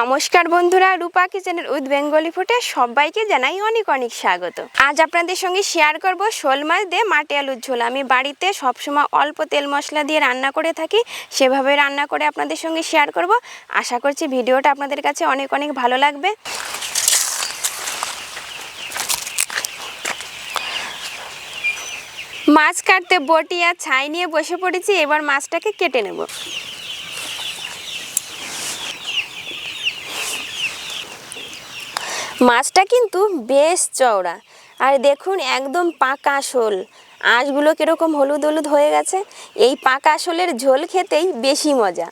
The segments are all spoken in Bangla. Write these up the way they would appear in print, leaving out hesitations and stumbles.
নমস্কার বন্ধুরা, রূপা কিচেনের উইথ বেঙ্গলি ফুডে সবাইকে জানাই অনেক অনেক স্বাগত। আজ আপনাদের সঙ্গে শেয়ার করব শোল মাছ দিয়ে মাটি আলুর ঝোল। আমি বাড়িতে সবসময় অল্প তেল মশলা দিয়ে রান্না করে থাকি, সেভাবে রান্না করে আপনাদের সঙ্গে শেয়ার করব। আশা করছি ভিডিওটা আপনাদের কাছে অনেক অনেক ভালো লাগবে। মাছ কাটতে বটি আর ছাই নিয়ে বসে পড়েছি। এবার মাছটাকে কেটে নেব। মাছটা কিন্তু বেশ চওড়া, আর দেখুন একদম পাকা শোল। আঁশগুলো কীরকম হলুদ হলুদ হয়ে গেছে। এই পাকা শোলের ঝোল খেতেই বেশি মজা।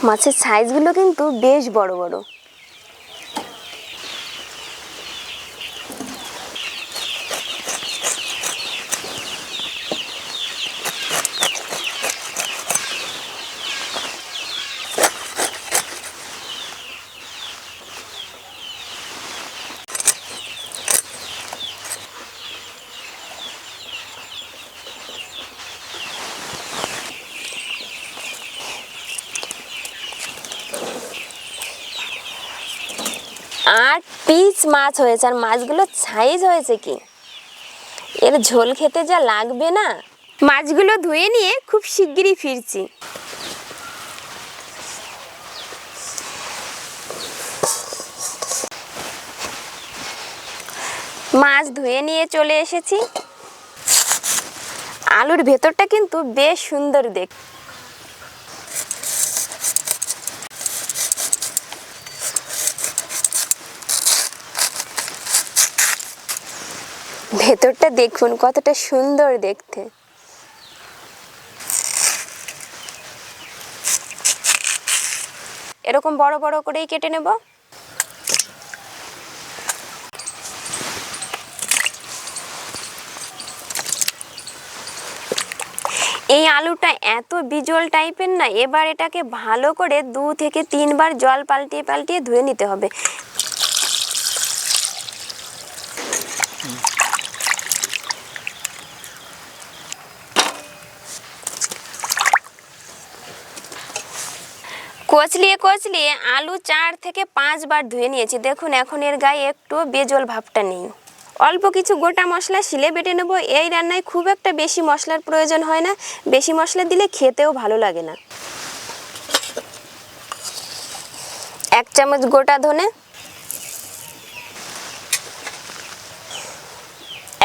মাছের সাইজগুলো কিন্তু বেশ বড় বড়। আট পিস মাছ হয়েছে, আর মাছগুলোর সাইজ হয়েছে কি, এর ঝোল খেতে যা লাগবে না। মাছগুলো ধুয়ে নিয়ে খুব শিগগিরই ফিরছি। মাছ ধুয়ে নিয়ে চলে এসেছি। আলুর ভেতরটা কিন্তু বেশ সুন্দর দেখতে। ভেতরটা দেখুন কতটা সুন্দর দেখতে। এরকম বড় বড় করেই কেটে নেব। এই আলুটা এত বিজল টাইপের না, এবার এটাকে ভালো করে 2 থেকে 3 বার জল পাল্টিয়ে পাল্টিয়ে ধুয়ে নিতে হবে। কচলিয়ে কচলিয়ে আলু 4 থেকে 5 বার ধুয়ে নিয়েছি। দেখুন এখন এর গায়ে একটু বেজল ভাবটা নেই। অল্প কিছু গোটা মশলা শিলে বেটে নেব। এই রান্নায় খুব একটা বেশি মশলার প্রয়োজন হয় না, বেশি মশলা দিলে খেতেও ভালো লাগে না। 1 চামচ গোটা ধনে,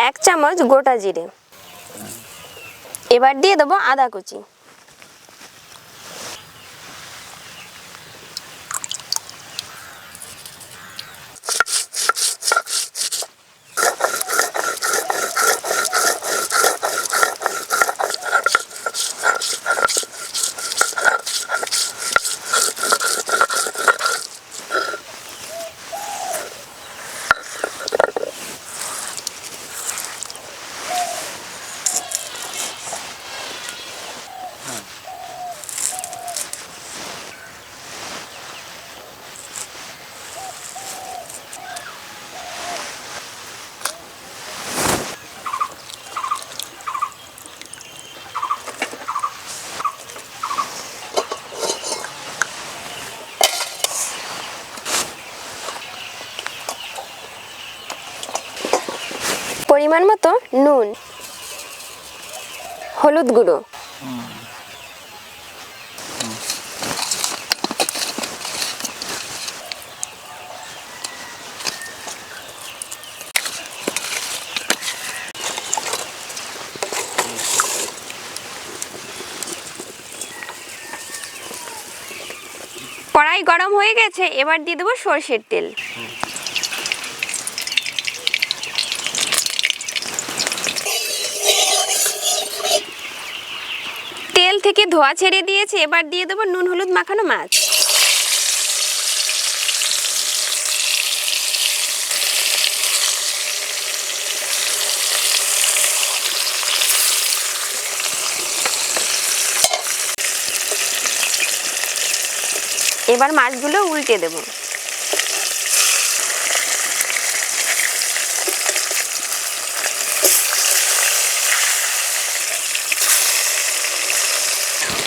1 চামচ গোটা জিরে। এবার দিয়ে দেবো আদা কুচি। পরিমাণ মতো নুন, হলুদ গুঁড়ো, কড়াই গরম হয়ে গেছে। এবার দিয়ে দেবো সরষের তেল। তেল থেকে ধোয়া ছেড়ে দিয়েছে। এবার দিয়ে দেবো নুন হলুদ মাখানো মাছ। এবার মাছগুলো উল্টে দেব।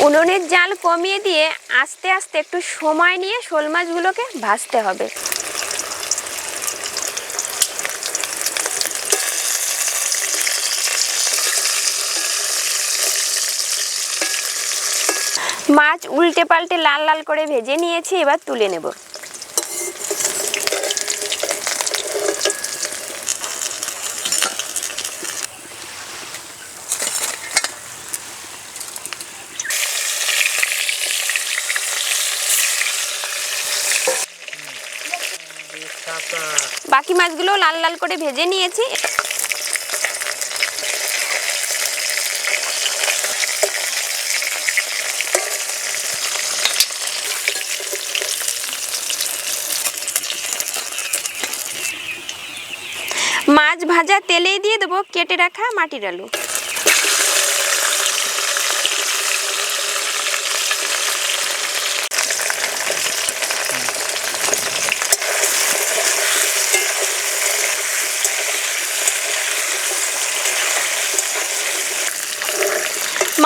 উনুনের জাল কমিয়ে দিয়ে আস্তে আস্তে একটু সময় নিয়ে শোল মাছগুলোকে ভাজতে হবে। মাছ উল্টে পাল্টে লাল লাল করে ভেজে নিয়েছি, এবার তুলে নেব। বাকি মাছগুলো লাল লাল করে ভেজে নিয়েছি। মাছ ভাজা তেলেই দিয়ে দেবো কেটে রাখা মাটির আলু।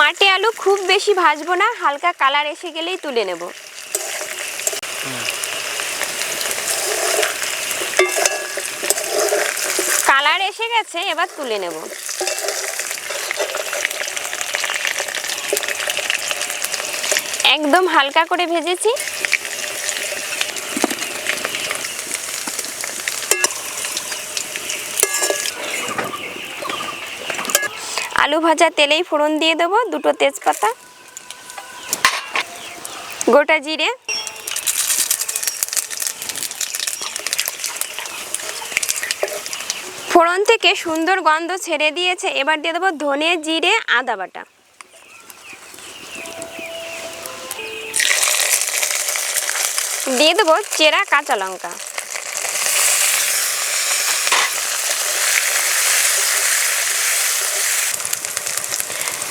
মাটি আলু খুব বেশি ভাজবো না, হালকা কালার এসে গেলেই তুলে নেব। কালার এসে গেছে, এবার তুলে নেব। একদম হালকা করে ভেজেছি। আলু ভাজা তেলেই ফোড়ন দিয়ে দেবো দুটো তেজপাতা, গোটা জিরে, ফোড়ন থেকে সুন্দর গন্ধ ছেড়ে দিয়েছে, এবার দিয়ে দেবো ধনে জিরে আদা বাটা, দিয়ে দেবো চেরা কাঁচা লঙ্কা,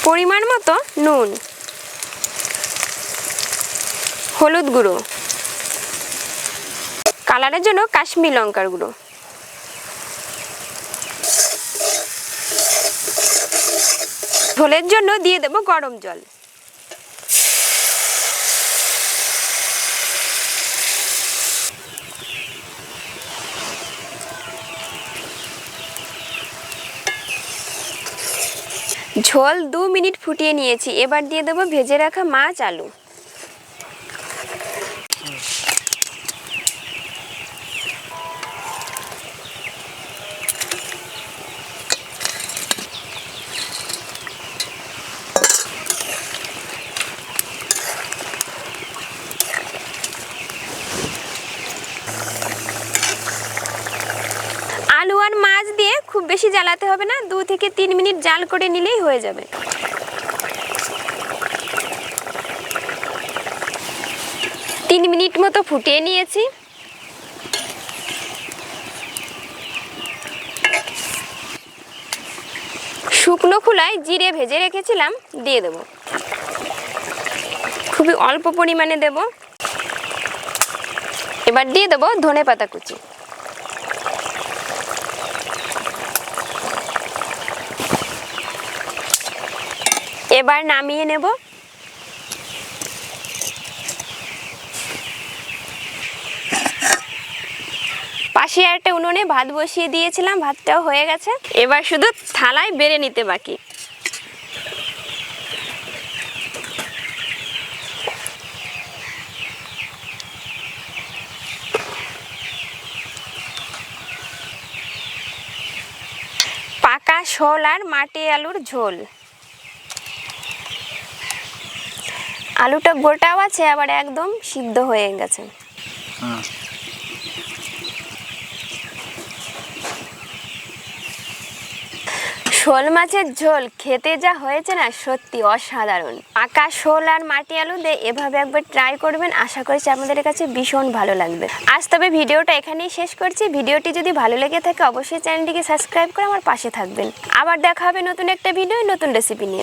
পরিমাণ মতো নুন, হলুদ গুঁড়ো, কালারের জন্য কাশ্মীরি লঙ্কার গুঁড়ো, ঝোলের জন্য দিয়ে দেব গরম জল। ঝোল 2 মিনিট ফুটিয়ে নিয়েছি, এবার দিয়ে দেবো ভেজে রাখা মাছ আলু। আলু আর মাছ দিয়ে খুব বেশি জ্বালাতে হবে না, 2 থেকে 3 মিনিট জাল করে নিলেই হয়ে যাবে। তিন মিনিট মতো ফুটিয়ে নিয়েছি। শুকনো খোলায় জিরে ভেজে রেখেছিলাম, দিয়ে দেব। খুবই অল্প পরিমাণে দেব। এবার দিয়ে দেবো ধনে পাতা কুচি। এবার নামিয়ে নেব। পাশে একটা উনুনে ভাত বসিয়ে দিয়েছিলাম, ভাতটাও হয়ে গেছে, এবার শুধু থালায় বেড়ে নিতে বাকি। পাকা শোল আর মাটি আলুর ঝোল। আলুটা গোটাও আছে, আবার একদম সিদ্ধ হয়ে গেছে। শোল মাছের ঝোল খেতে যা হয়েছে না, সত্যি অসাধারণ। পাকা শোল আর মাটি আলু দিয়ে এভাবে একবার ট্রাই করবেন, আশা করছি আপনাদের কাছে ভীষণ ভালো লাগবে। আজ তবে ভিডিওটা এখানেই শেষ করছি। ভিডিওটি যদি ভালো লেগে থাকে অবশ্যই চ্যানেলটিকে সাবস্ক্রাইব করে আমার পাশে থাকবেন। আবার দেখা হবে নতুন একটা ভিডিও, নতুন রেসিপি নিয়ে।